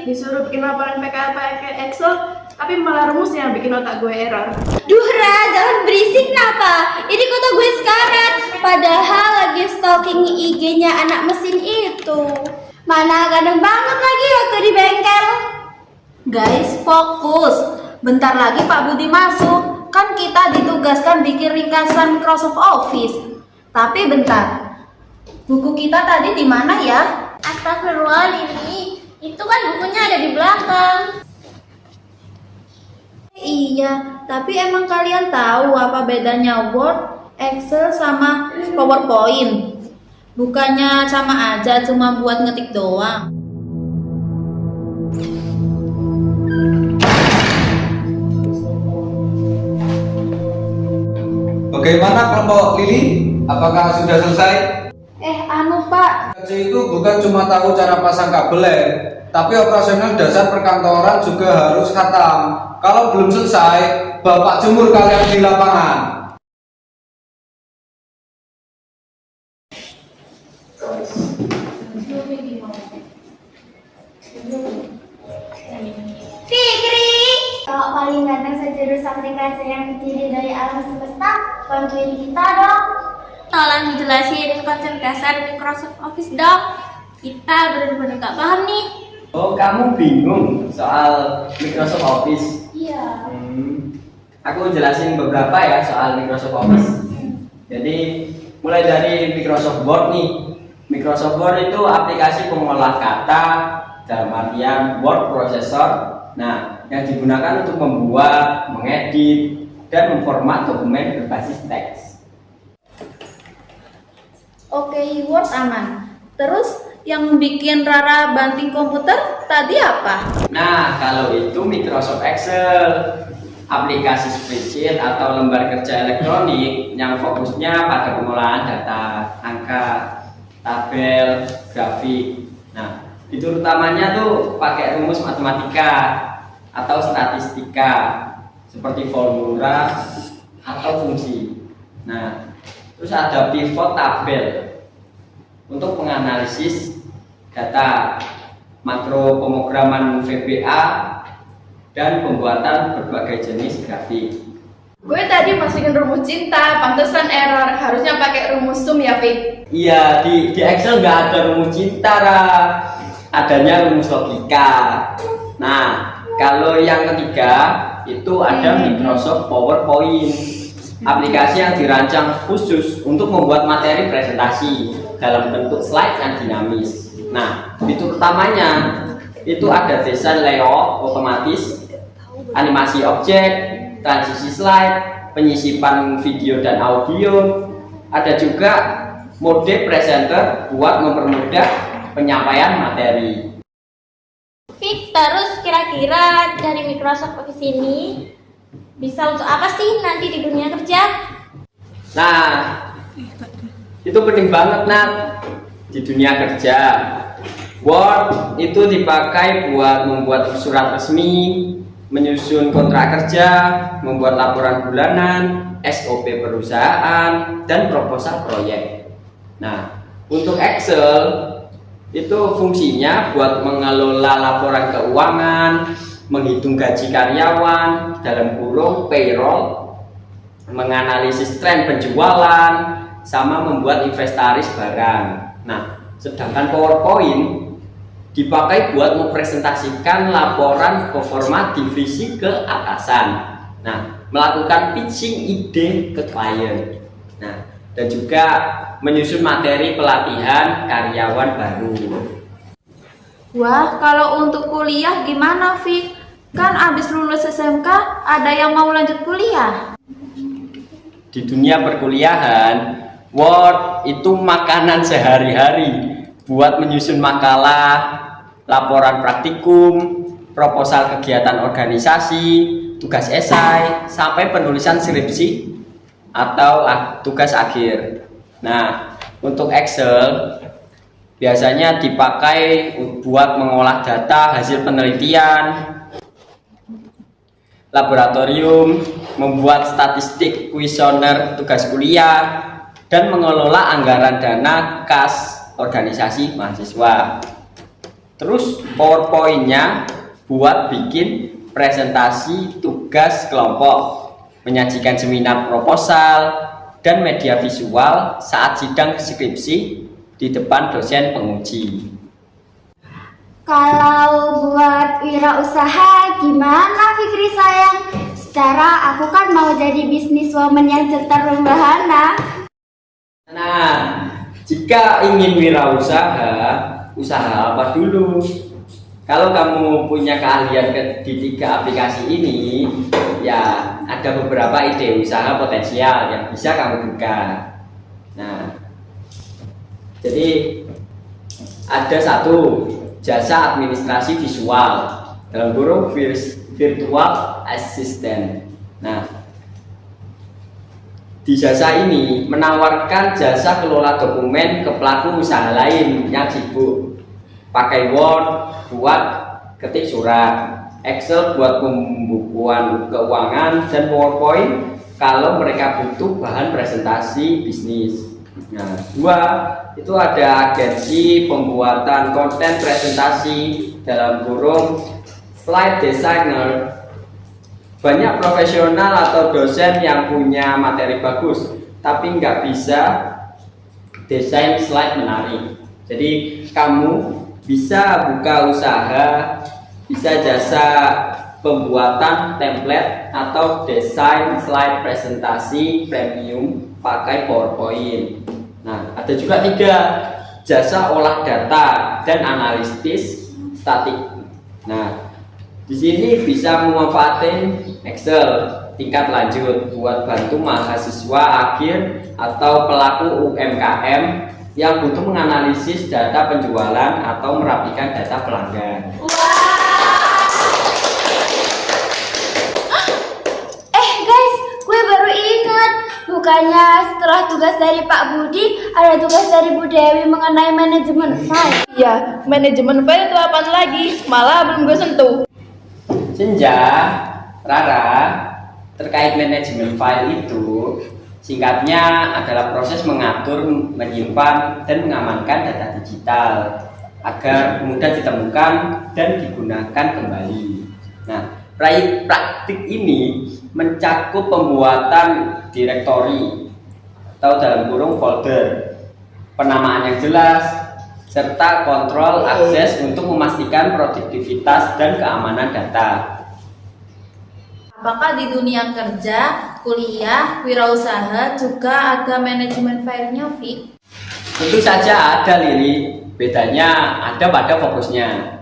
disuruh bikin laporan PKL pakai Excel, tapi malah rumusnya yang bikin otak gue error. Duh Ra, jangan berisik kenapa? Ini kota gue sekarat. Padahal lagi stalking IG-nya anak mesin itu. Mana ganteng banget lagi waktu di bengkel. Guys, fokus. Bentar lagi Pak Budi masuk. Kan kita ditugaskan bikin ringkasan Microsoft Office. Tapi bentar. Buku kita tadi di mana ya? Astagfirullah Lili, itu kan bukunya ada di belakang. Iya, tapi emang kalian tahu apa bedanya Word, Excel sama PowerPoint? Bukannya sama aja, cuma buat ngetik doang. Bagaimana kelompok Lili? Apakah sudah selesai? Pak. Kerja itu bukan cuma tahu cara pasang kabel LED, tapi operasional dasar perkantoran juga harus khatam. Kalau belum selesai, Bapak jemur kalian di lapangan. Fikri, kalau paling ganteng sejurus aplikasi yang terdiri dari alam semesta, bantuin kita dong. Tolong dijelasin konsep dasar Microsoft Office dong. Kita benar-benar gak paham nih. Oh, kamu bingung soal Microsoft Office? Iya. Aku jelasin beberapa ya soal Microsoft Office. Jadi, mulai dari Microsoft Word nih. Microsoft Word itu aplikasi pengolah kata dalam artian word processor. Nah, yang digunakan untuk membuat, mengedit, dan memformat dokumen berbasis teks. Oke, Word aman. Terus yang bikin Rara banting komputer tadi apa? Nah, kalau itu Microsoft Excel, aplikasi spreadsheet atau lembar kerja elektronik yang fokusnya pada pengolahan data, angka, tabel, grafik. Nah, itu utamanya tuh pakai rumus matematika atau statistika seperti formula atau fungsi. Nah, terus ada pivot tabel untuk menganalisis data, makro pemrograman VBA, dan pembuatan berbagai jenis grafik. Gue tadi masukin rumus cinta, pantesan error. Harusnya pakai rumus sum ya, Fit? Iya, di Excel nggak ada rumus cinta, adanya rumus logika. Nah, kalau yang ketiga itu ada Microsoft PowerPoint, aplikasi yang dirancang khusus untuk membuat materi presentasi dalam bentuk slide yang dinamis. Nah, fitur utamanya itu ada desain layout otomatis, animasi objek, transisi slide, penyisipan video dan audio. Ada juga mode presenter buat mempermudah penyampaian materi. Fit, terus kira-kira dari Microsoft Office ini bisa untuk apa sih nanti di dunia kerja? Nah, itu penting banget Nat di dunia kerja. Word itu dipakai buat membuat surat resmi, menyusun kontrak kerja, membuat laporan bulanan, SOP perusahaan, dan proposal proyek. Nah, untuk Excel itu fungsinya buat mengelola laporan keuangan, menghitung gaji karyawan dalam kurung payroll, menganalisis tren penjualan, sama membuat inventaris barang. Nah, sedangkan PowerPoint dipakai buat mempresentasikan laporan performa divisi ke atasan. Nah, melakukan pitching ide ke klien. Nah, dan juga menyusun materi pelatihan karyawan baru. Wah, kalau untuk kuliah gimana, Fik? Kan abis lulus SMK ada yang mau lanjut kuliah. Di dunia perkuliahan, Word itu makanan sehari-hari buat menyusun makalah, laporan praktikum, proposal kegiatan organisasi, tugas esai, sampai penulisan skripsi atau tugas akhir. Nah, untuk Excel biasanya dipakai buat mengolah data hasil penelitian, laboratorium, membuat statistik kuesioner tugas kuliah, dan mengelola anggaran dana kas organisasi mahasiswa. Terus PowerPoint-nya buat bikin presentasi tugas kelompok, menyajikan seminar proposal, dan media visual saat sidang skripsi di depan dosen penguji. Kalau buat wirausaha gimana Fikri sayang? Secara aku kan mau jadi bisniswoman yang terbahagia. Nah, jika ingin wirausaha, usaha apa dulu? Kalau kamu punya keahlian di 3 aplikasi ini, ya ada beberapa ide usaha potensial yang bisa kamu buka. Nah, jadi ada satu, jasa administrasi visual, dalam kurung virtual assistant. Nah, di jasa ini menawarkan jasa kelola dokumen ke pelaku usaha lain yang sibuk. Pakai Word buat ketik surat, Excel buat pembukuan keuangan, dan PowerPoint kalau mereka butuh bahan presentasi bisnis. Nah, 2 itu ada agensi pembuatan konten presentasi, dalam kurung slide designer. Banyak profesional atau dosen yang punya materi bagus tapi nggak bisa desain slide menarik. Jadi kamu bisa buka usaha, bisa jasa pembuatan template atau desain slide presentasi premium pakai PowerPoint. Nah, ada juga 3, jasa olah data dan analisis statik. Nah, di sini bisa memanfaatkan Excel tingkat lanjut buat bantu mahasiswa akhir atau pelaku UMKM yang butuh menganalisis data penjualan atau merapikan data pelanggan. Guys, gue baru ingat. Bukannya setelah tugas dari Pak Budi, ada tugas dari Bu Dewi mengenai manajemen file. Iya, manajemen file itu apaan lagi? Malah belum gue sentuh. Senja, Rara, terkait manajemen file itu, singkatnya adalah proses mengatur, menyimpan, dan mengamankan data digital agar mudah ditemukan dan digunakan kembali. Nah, praktik ini mencakup pembuatan direktori atau dalam kurung folder, penamaan yang jelas, serta kontrol akses untuk memastikan produktivitas dan keamanan data. Apakah di dunia kerja, kuliah, wirausaha juga ada manajemen filenya, Vi? Tentu saja ada, Lili. Bedanya ada pada fokusnya.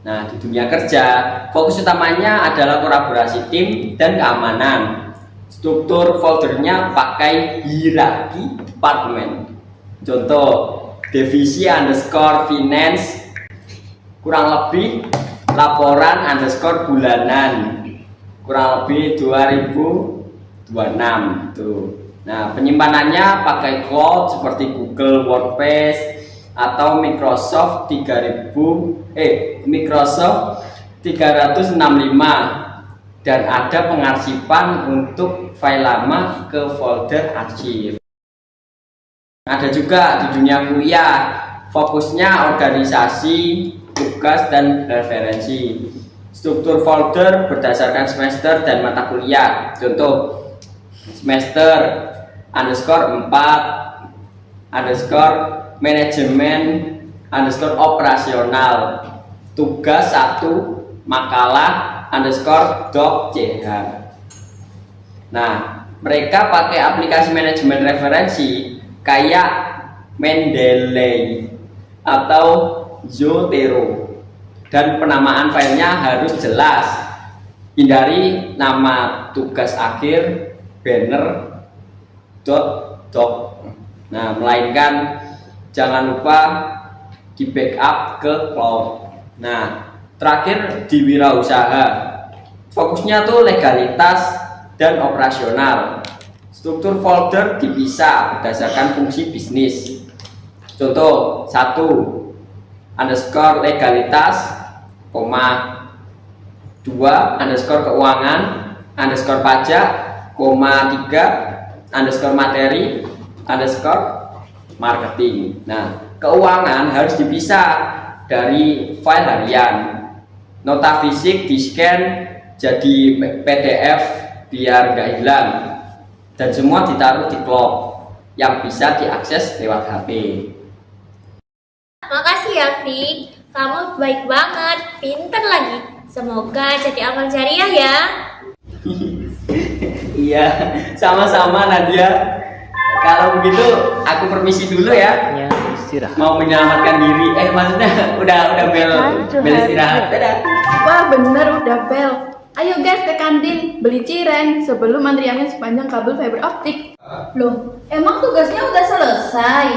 Nah, di dunia kerja, fokus utamanya adalah kolaborasi tim dan keamanan. Struktur foldernya pakai hierarki departemen. Contoh, divisi _ finance, kurang lebih laporan _ bulanan, kurang lebih 2026 tuh. Nah, penyimpanannya pakai cloud seperti Google Workspace atau Microsoft 365, dan ada pengarsipan untuk file lama ke folder arsip. Ada juga di dunia kuliah, fokusnya organisasi, tugas, dan referensi. Struktur folder berdasarkan semester dan mata kuliah. Contoh, semester _4 manajemen operasional, tugas 1 makalah _doc.ch. Nah, mereka pakai aplikasi manajemen referensi kayak Mendeley atau Zotero, dan penamaan filenya harus jelas. Hindari nama tugas akhir banner .doc. Nah, melainkan jangan lupa di backup ke cloud. Nah, terakhir di wirausaha, fokusnya tuh legalitas dan operasional. Struktur folder dipisah berdasarkan fungsi bisnis. Contoh, 1 legalitas, 2 keuangan, pajak, 3 materi, marketing. Nah, keuangan harus dipisah dari file harian. Nota fisik di-scan jadi PDF biar nggak hilang, dan semua ditaruh di cloud yang bisa diakses lewat HP. Makasih ya, Fik. Kamu baik banget, pinter lagi. Semoga jadi amal jariah ya. Iya, sama-sama Nadia. Kalau begitu aku permisi dulu ya. Mau menyelamatkan diri. Maksudnya udah bel istirahat. Dadah. Wah bener udah bel. Ayo guys ke kantin beli cireng sebelum antriannya sepanjang kabel fiber optik. Loh, emang tugasnya udah selesai?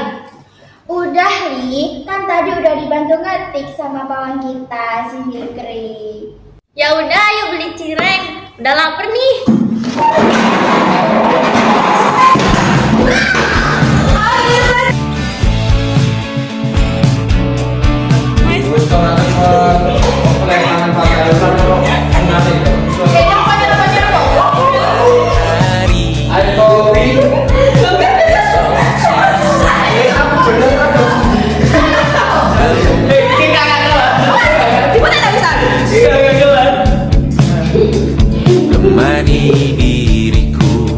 Udah, Li. Kan tadi udah dibantu ngetik sama kawan kita, si Fikri. Ya udah, ayo beli cireng. Udah lapar nih. Temani diriku.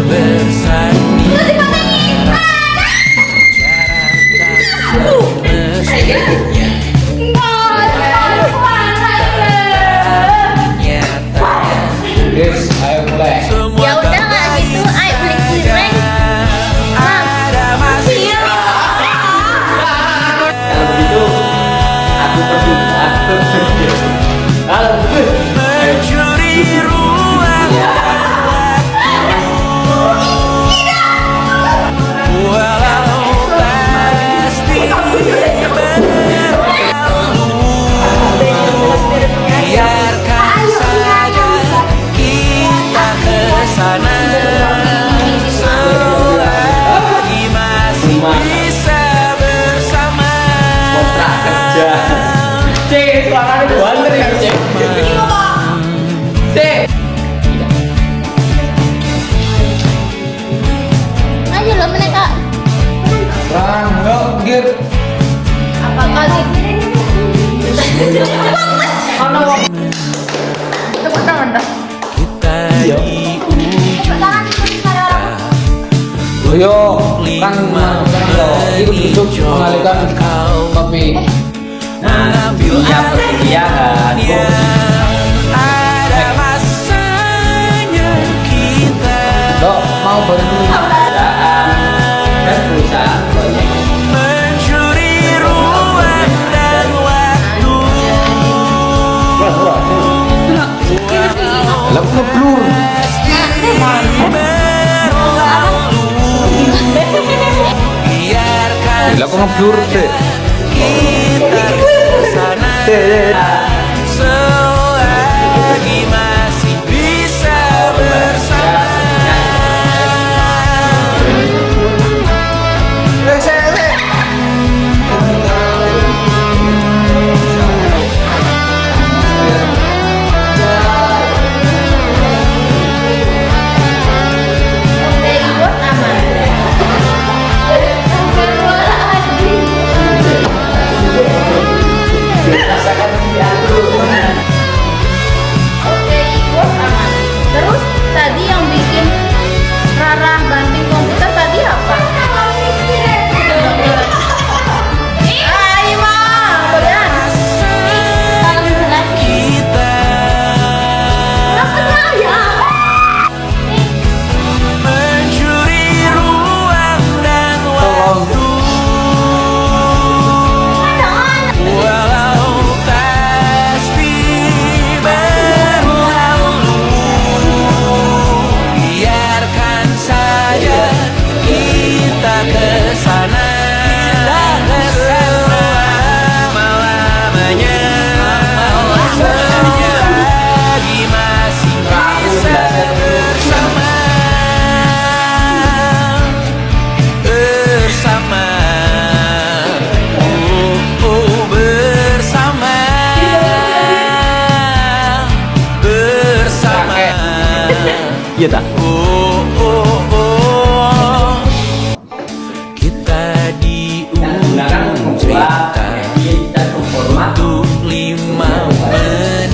Bersanding mestinya nyatanya. Guys, ayo mulai. Ya udah nggak gitu, ayo beli cireng. Ada masih Kalau begitu aku pergi. Halo. mencuri ruang walau pasti berlalu. Biarkan saja kita kesana selagi masih bisa bersama. Kontrak kerja. Cek, suaranya banter ya, Cek. Cek. Ayo lo mereka. Rang, yuk, gir. Apa kali? Tepuk tangan dah. Kita di Yo, kan ikut duduk mengalihkan kopi. mengambil Iya, perkuliahan. ada masanya kita Dok, mau berhenti. Pekerjaan dan perusahaan proyek. mencuri ruang dan waktu. Lalu ngeblur. Biarkan Lalu ngeblur deh. kita kesana. ya ta? Kita di Yang menggunakan ujung membuat cerita kita format untuk 5 menit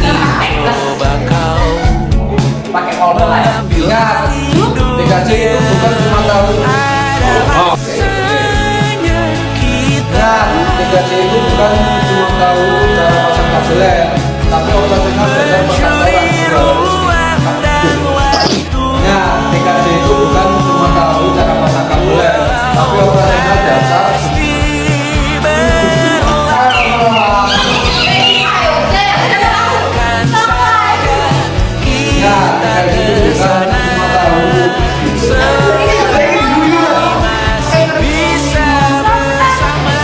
coba kau pakai kolom lah ya. Ingat, TKJ itu bukan cuma tahu. ada masanya kita Ingat, TKJ itu bukan cuma tahu cara pasang kabel, tapi operasional dasar perkantoran juga harus. Ingat, TKJ itu bukan cuma tahu cara pasang kabel, tapi operasional dasar. Ingat, TKJ itu bukan cuma tahu. bisa bersama.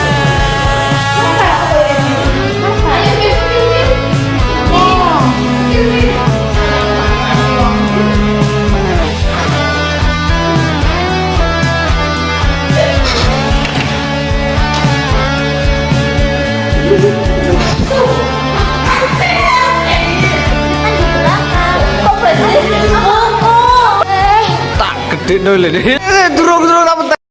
Tak gede dulu deh.